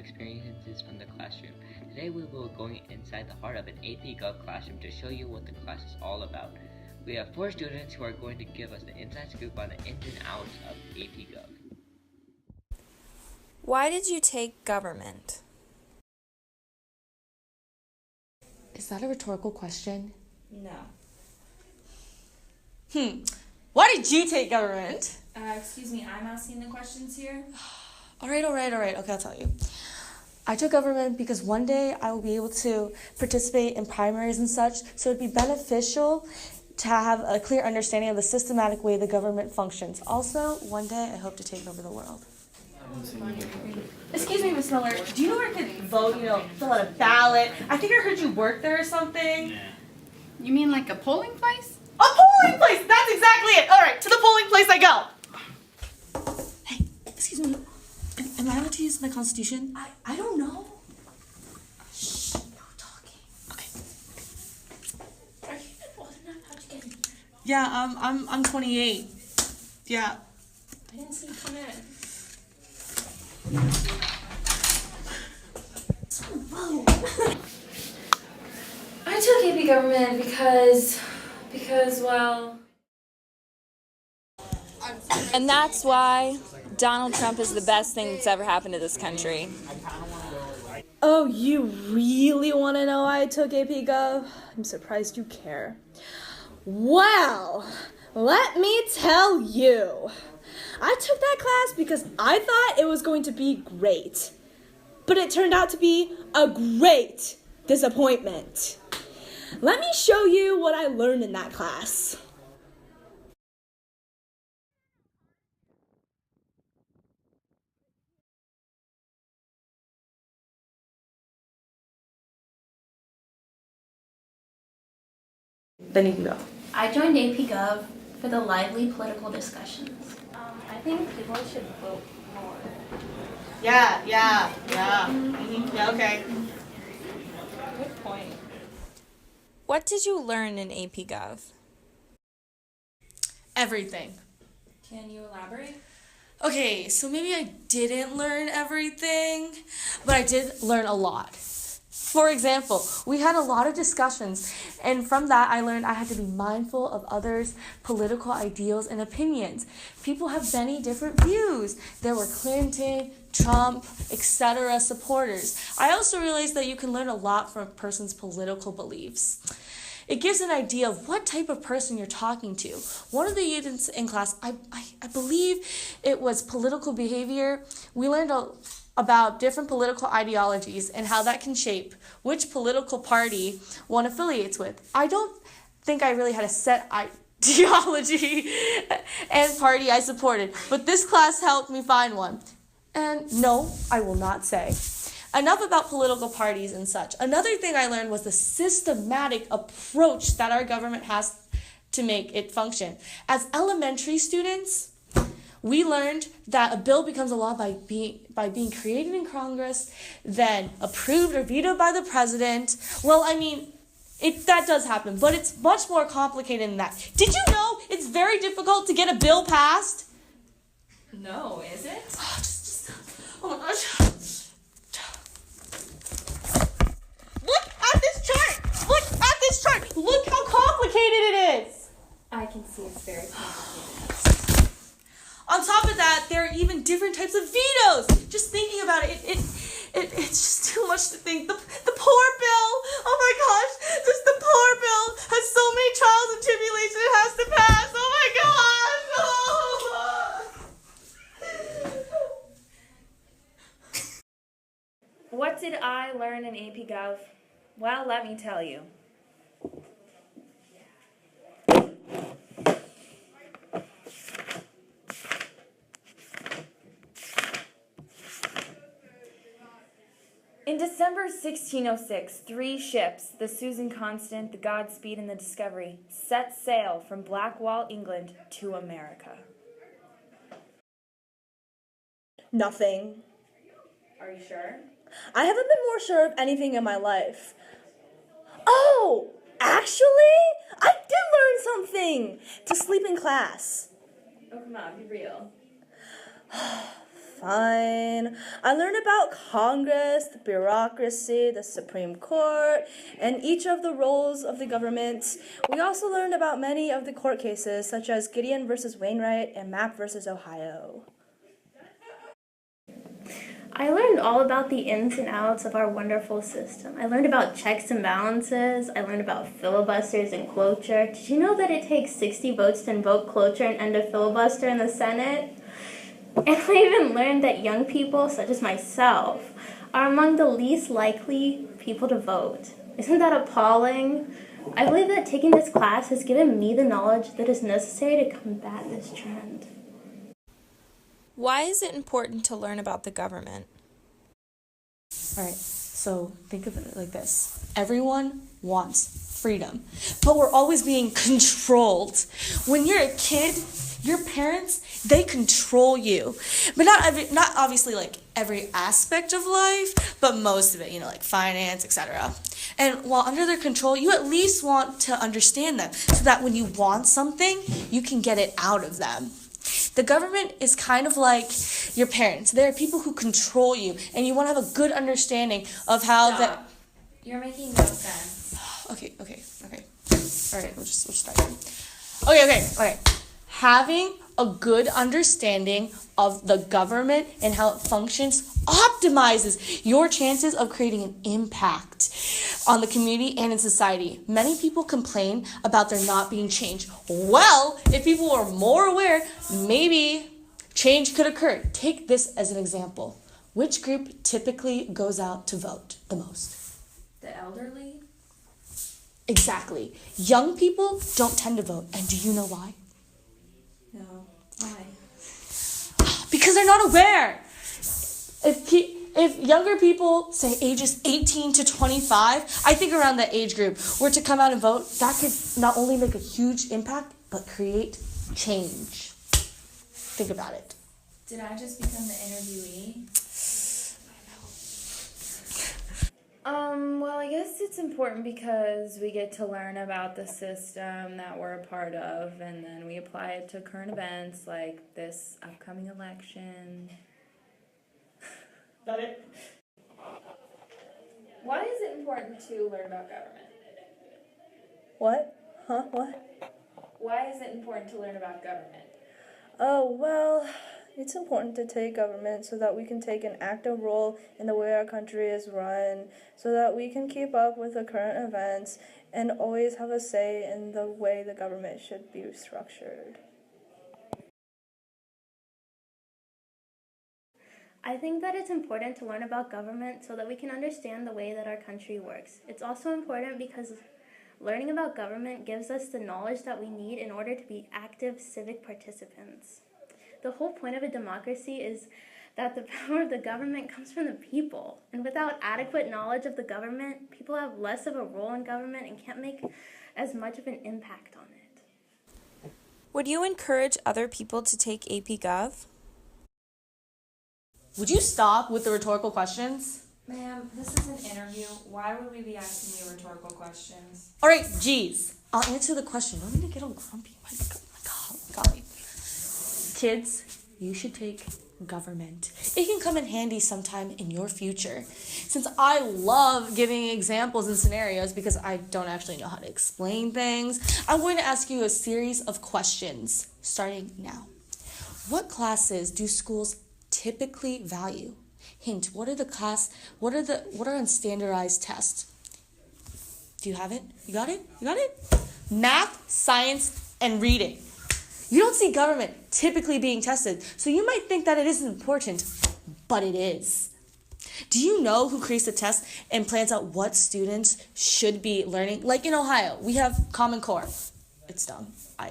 experiences from the classroom. Today we will be going inside the heart of an AP Gov classroom to show you what the class is all about. We have 4 students who are going to give us the inside scoop on the ins and outs of AP Gov. Why did you take government? Is that a rhetorical question? No. Why did you take government? Excuse me, I'm asking the questions here. All right. Okay, I'll tell you. I took government because one day I will be able to participate in primaries and such, so it'd be beneficial to have a clear understanding of the systematic way the government functions. Also, one day I hope to take over the world. Excuse me, Miss Miller, do you know where I could vote, fill out a ballot? I think I heard you work there or something. You mean like a polling place? A polling place! That's exactly it! Alright, to the polling place I go! Hey, excuse me. Am I allowed to use my constitution? I don't know. Shh, no talking. Okay. Are you old enough? How'd you get in? Yeah, I'm 28. Yeah. I didn't see you come in. Whoa. I took AP government because, well... And that's why Donald Trump is the best thing that's ever happened to this country. Oh, you really want to know why I took AP Gov? I'm surprised you care. Well, let me tell you. I took that class because I thought it was going to be great. But it turned out to be a great disappointment. Let me show you what I learned in that class. Then you can go. I joined AP Gov for the lively political discussions. I think people should vote more. Yeah, okay. Good point. What did you learn in AP Gov? Everything. Can you elaborate? Okay, so maybe I didn't learn everything, but I did learn a lot. For example, we had a lot of discussions, and from that I learned I had to be mindful of others' political ideals and opinions. People have many different views. There were Clinton, Trump, etc. supporters. I also realized that you can learn a lot from a person's political beliefs. It gives an idea of what type of person you're talking to. One of the units in class, I believe it was political behavior. We learned about different political ideologies and how that can shape which political party one affiliates with. I don't think I really had a set ideology and party I supported, but this class helped me find one. And no, I will not say. Enough about political parties and such. Another thing I learned was the systematic approach that our government has to make it function. As elementary students, we learned that a bill becomes a law by being created in Congress, then approved or vetoed by the president. Well, I mean, that does happen, but it's much more complicated than that. Did you know it's very difficult to get a bill passed? No, is it? Oh my gosh. Look at this chart! Look how complicated it is! I can see it's very complicated. On top of that, there are even different types of vetoes. Just thinking about it, it's just too much to think. The poor bill, oh my gosh, just the poor bill has so many trials and tribulations it has to pass. Oh my gosh! Oh. What did I learn in AP Gov? Well, let me tell you. In December 1606, 3 ships, the Susan Constant, the Godspeed, and the Discovery, set sail from Blackwall, England, to America. Nothing. Are you sure? I haven't been more sure of anything in my life. Oh, actually, I did learn something. To sleep in class. Oh, come on, be real. fine. I learned about Congress, the bureaucracy, the Supreme Court, and each of the roles of the government. We also learned about many of the court cases, such as Gideon versus Wainwright and Mapp versus Ohio. I learned all about the ins and outs of our wonderful system. I learned about checks and balances. I learned about filibusters and cloture. Did you know that it takes 60 votes to invoke cloture and end a filibuster in the Senate? And I even learned that young people, such as myself, are among the least likely people to vote. Isn't that appalling? I believe that taking this class has given me the knowledge that is necessary to combat this trend. Why is it important to learn about the government? All right, so think of it like this. Everyone wants freedom, but we're always being controlled. When you're a kid, your parents, they control you. But not obviously like every aspect of life, but most of it, like finance, etc. And while under their control, you at least want to understand them so that when you want something, you can get it out of them. The government is kind of like your parents. There are people who control you, and you want to have a good understanding of how that. You're making no sense. Okay. All right, we'll start again. Okay. Having a good understanding of the government and how it functions optimizes your chances of creating an impact on the community and in society. Many people complain about there not being change. Well, if people were more aware, maybe change could occur. Take this as an example. Which group typically goes out to vote the most? The elderly? Exactly. Young people don't tend to vote. And do you know why? No. Why? Because they're not aware. If younger people, say ages 18 to 25, I think around that age group, were to come out and vote, that could not only make a huge impact, but create change. Think about it. Did I just become the interviewee? Well, I guess it's important because we get to learn about the system that we're a part of, and then we apply it to current events like this upcoming election. Got it? Why is it important to learn about government? What? Huh? What? Why is it important to learn about government? Oh, well, it's important to take government so that we can take an active role in the way our country is run, so that we can keep up with the current events and always have a say in the way the government should be structured. I think that it's important to learn about government so that we can understand the way that our country works. It's also important because learning about government gives us the knowledge that we need in order to be active civic participants. The whole point of a democracy is that the power of the government comes from the people. And without adequate knowledge of the government, people have less of a role in government and can't make as much of an impact on it. Would you encourage other people to take AP Gov? Would you stop with the rhetorical questions? Ma'am, this is an interview. Why would we be asking you rhetorical questions? All right, geez. I'll answer the question. Don't need to get all grumpy. My golly. Kids, you should take government. It can come in handy sometime in your future. Since I love giving examples and scenarios because I don't actually know how to explain things, I'm going to ask you a series of questions starting now. What classes do schools typically value? Hint, what are unstandardized tests? Do you have it? You got it? Math, science, and reading. You don't see government typically being tested, so you might think that it isn't important, but it is. Do you know who creates the test and plans out what students should be learning? Like in Ohio, we have Common Core. It's dumb. I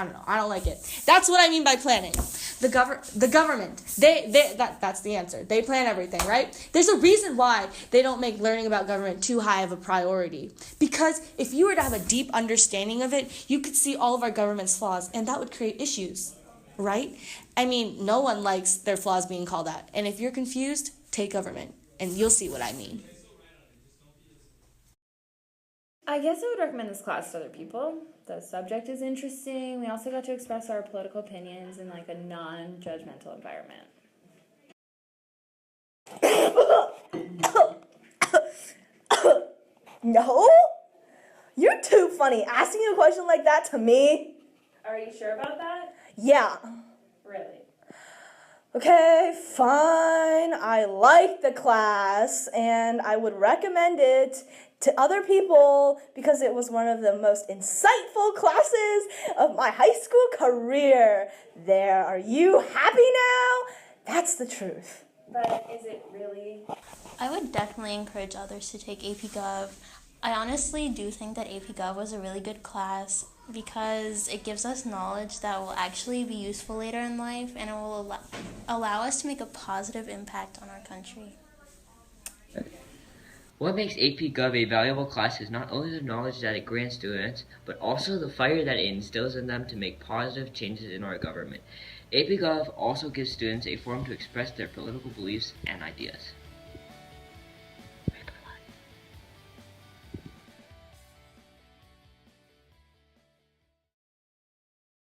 don't know. I don't like it. That's what I mean by planning. The government, that's the answer. They plan everything, right? There's a reason why they don't make learning about government too high of a priority. Because if you were to have a deep understanding of it, you could see all of our government's flaws, and that would create issues, right? I mean, no one likes their flaws being called out. And if you're confused, take government, and you'll see what I mean. I guess I would recommend this class to other people. The subject is interesting. We also got to express our political opinions in like a non-judgmental environment. No? You're too funny asking a question like that to me. Are you sure about that? Yeah. Really? Okay, fine. I like the class and I would recommend it to other people because it was one of the most insightful classes of my high school career. There, are you happy now? That's the truth. But is it really? I would definitely encourage others to take AP Gov. I honestly do think that AP Gov was a really good class because it gives us knowledge that will actually be useful later in life, and it will allow us to make a positive impact on our country. What makes AP Gov a valuable class is not only the knowledge that it grants students, but also the fire that it instills in them to make positive changes in our government. AP Gov also gives students a forum to express their political beliefs and ideas.